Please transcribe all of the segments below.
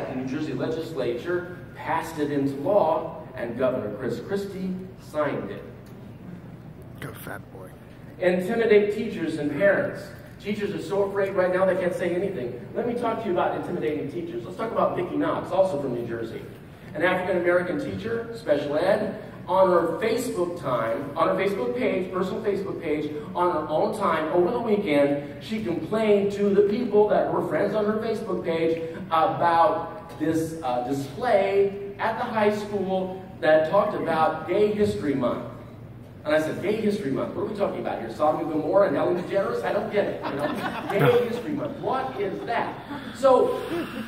The New Jersey legislature passed it into law, and Governor Chris Christie signed it. Go fat boy. Intimidate teachers and parents. Teachers are so afraid right now they can't say anything. Let me talk to you about intimidating teachers. Let's talk about Vicki Knox, also from New Jersey. An African-American teacher, special ed, on her Facebook page, personal Facebook page, on her own time, over the weekend, she complained to the people that were friends on her Facebook page about this display at the high school that talked about Gay History Month. And I said, Gay History Month, what are we talking about here? Sodom and Gomorrah and Ellen DeGeneres? I don't get it, you know? Gay History Month, what is that? So,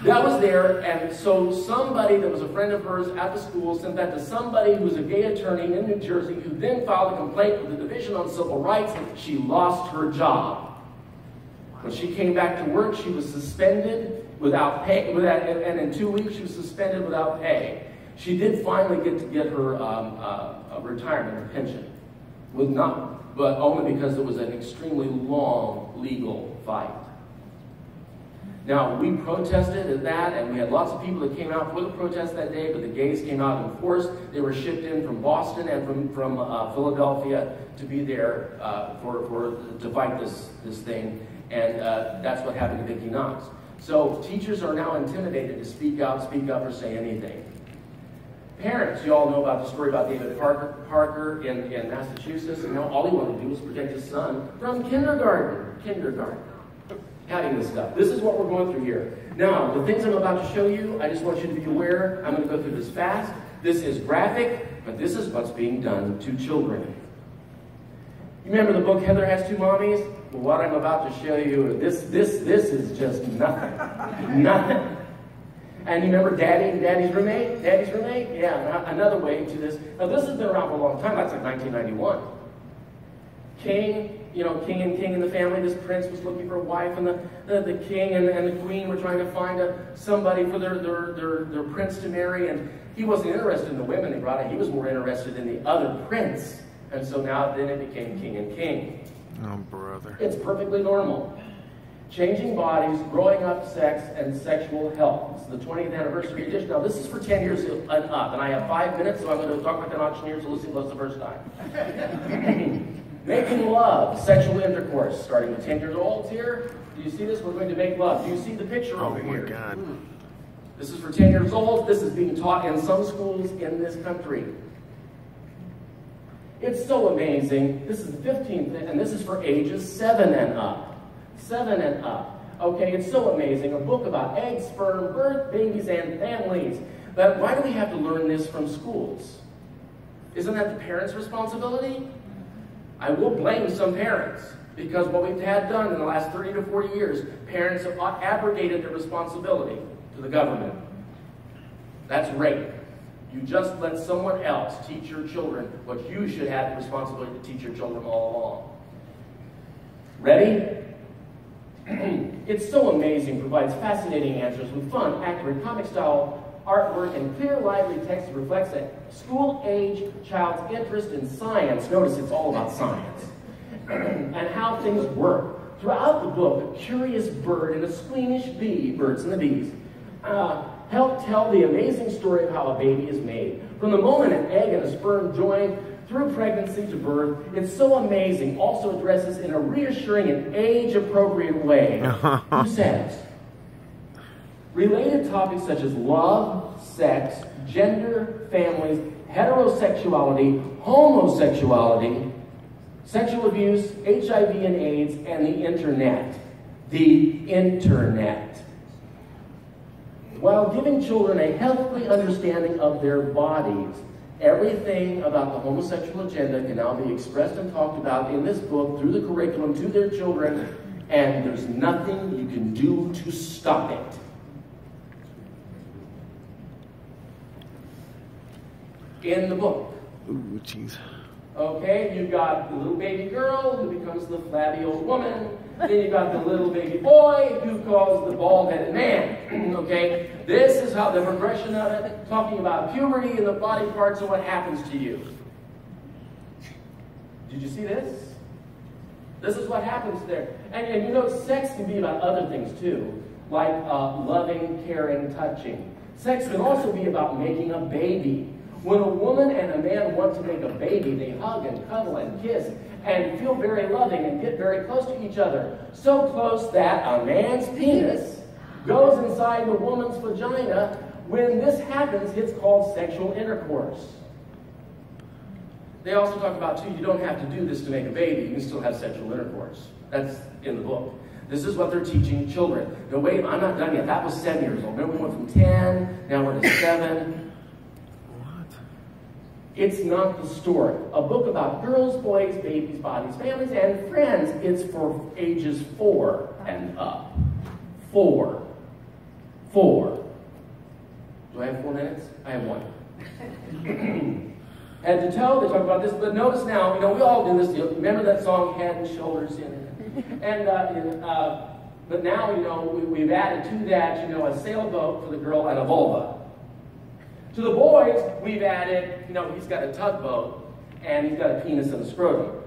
that was there, and so somebody that was a friend of hers at the school sent that to somebody who was a gay attorney in New Jersey, who then filed a complaint with the Division on Civil Rights. She lost her job. When she came back to work, she was suspended without pay, and in 2 weeks she was suspended without pay. She did finally get her retirement, her pension. But only because it was an extremely long legal fight. Now, we protested at that, and we had lots of people that came out for the protest that day, but the gays came out in force. They were shipped in from Boston and from Philadelphia to be there to fight this thing, and that's what happened to Vicki Knox. So teachers are now intimidated to speak up or say anything. Parents, you all know about the story about David Parker in Massachusetts, and all he wanted to do was protect his son from kindergarten. Having this stuff. This is what we're going through here. Now, the things I'm about to show you, I just want you to be aware. I'm going to go through this fast. This is graphic, but this is what's being done to children. You remember the book Heather Has Two Mommies? Well, what I'm about to show you, this is just nothing. Nothing. And you remember Daddy's Roommate? Daddy's Roommate? Yeah, another way to this. Now, this has been around for a long time. That's like 1991. King and the family, this prince was looking for a wife, and the king and the queen were trying to find somebody for their prince to marry, and he wasn't interested in the women they brought in. He was more interested in the other prince. And so then it became king and king. Oh, brother. It's perfectly normal. Changing bodies, growing up, sex, and sexual health. This is the 20th anniversary edition. Now, this is for 10 years and up, and I have 5 minutes, so I'm going to talk like an auctioneer, so listen close the first time. Making love, sexual intercourse, starting with 10 years old here. Do you see this? We're going to make love. Do you see the picture over here? Oh, my God. This is for 10 years old. This is being taught in some schools in this country. It's so amazing. This is the 15th, and this is for ages 7 and up. 7 and up. Okay, it's so amazing. A book about eggs, sperm, birth, babies, and families. But why do we have to learn this from schools? Isn't that the parents' responsibility? I will blame some parents, because what we've had done in the last 30 to 40 years, parents have abrogated their responsibility to the government. That's rape. You just let someone else teach your children what you should have the responsibility to teach your children all along. Ready? It's so amazing, provides fascinating answers with fun, accurate, comic-style artwork and clear, lively text that reflects a school-age child's interest in science. Notice it's all about science. And how things work. Throughout the book, a curious bird and a squeamish bee, birds and the bees, help tell the amazing story of how a baby is made. From the moment an egg and a sperm join through pregnancy to birth, it's so amazing. Also addresses in a reassuring and age-appropriate way. Who says? Related topics such as love, sex, gender, families, heterosexuality, homosexuality, sexual abuse, HIV and AIDS, and the internet. The internet. While giving children a healthy understanding of their bodies, everything about the homosexual agenda can now be expressed and talked about in this book through the curriculum to their children, and there's nothing you can do to stop it. In the book. Ooh, jeez. Okay, you've got the little baby girl who becomes the flabby old woman. Then you've got the little baby boy who calls the bald-headed man. Okay, this is how the progression of it, talking about puberty and the body parts and what happens to you. Did you see this? This is what happens there. And you know, sex can be about other things too. like loving, caring, touching. Sex can also be about making a baby. When a woman and a man want to make a baby, they hug and cuddle and kiss and feel very loving and get very close to each other. So close that a man's penis goes inside the woman's vagina. When this happens, it's called sexual intercourse. They also talk about, too, you don't have to do this to make a baby. You can still have sexual intercourse. That's in the book. This is what they're teaching children. No, wait, I'm not done yet. That was 7 years old. Remember, we went from 10, now we're to 7. What? It's not the story. A book about girls, boys, babies, bodies, families, and friends. It's for ages 4 and up. 4. 4. Do I have 4 minutes? I have 1. Head to toe, they talk about this, but notice now, we all do this. Remember that song, Head and Shoulders in it? And, but now, we've added to that, a sailboat for the girl and a vulva. To the boys, we've added, he's got a tugboat, and he's got a penis and a scrotum.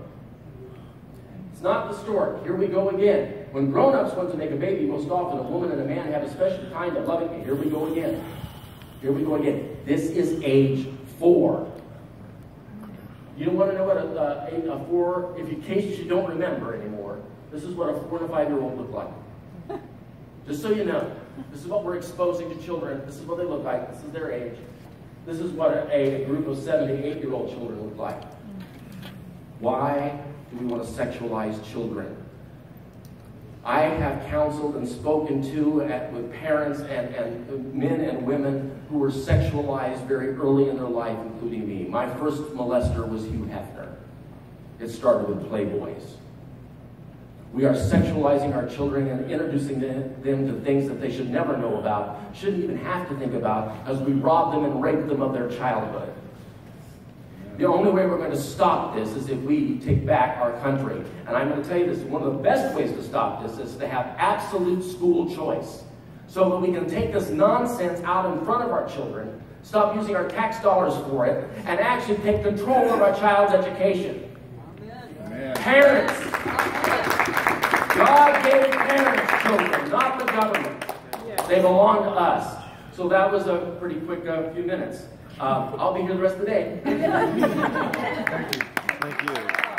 It's not the story. Here we go again. When grown-ups want to make a baby, most often a woman and a man have a special kind of loving. Here we go again. Here we go again. This is age 4. You don't want to know what a 4, in case you don't remember anymore, this is what a 4 and a 5-year-old look like. Just so you know, this is what we're exposing to children. This is what they look like. This is their age. This is what a group of 7 to 8-year-old children look like. Why do we want to sexualize children? I have counseled and spoken to with parents and men and women who were sexualized very early in their life, including me. My first molester was Hugh Hefner. It started with Playboys. We are sexualizing our children and introducing them to things that they should never know about, shouldn't even have to think about, as we rob them and rape them of their childhood. The only way we're going to stop this is if we take back our country. And I'm going to tell you this, one of the best ways to stop this is to have absolute school choice, so that we can take this nonsense out in front of our children, stop using our tax dollars for it, and actually take control of our child's education. Amen. Parents. God gave parents children, not the government. They belong to us. So that was a pretty quick few minutes. I'll be here the rest of the day. Thank you. Thank you.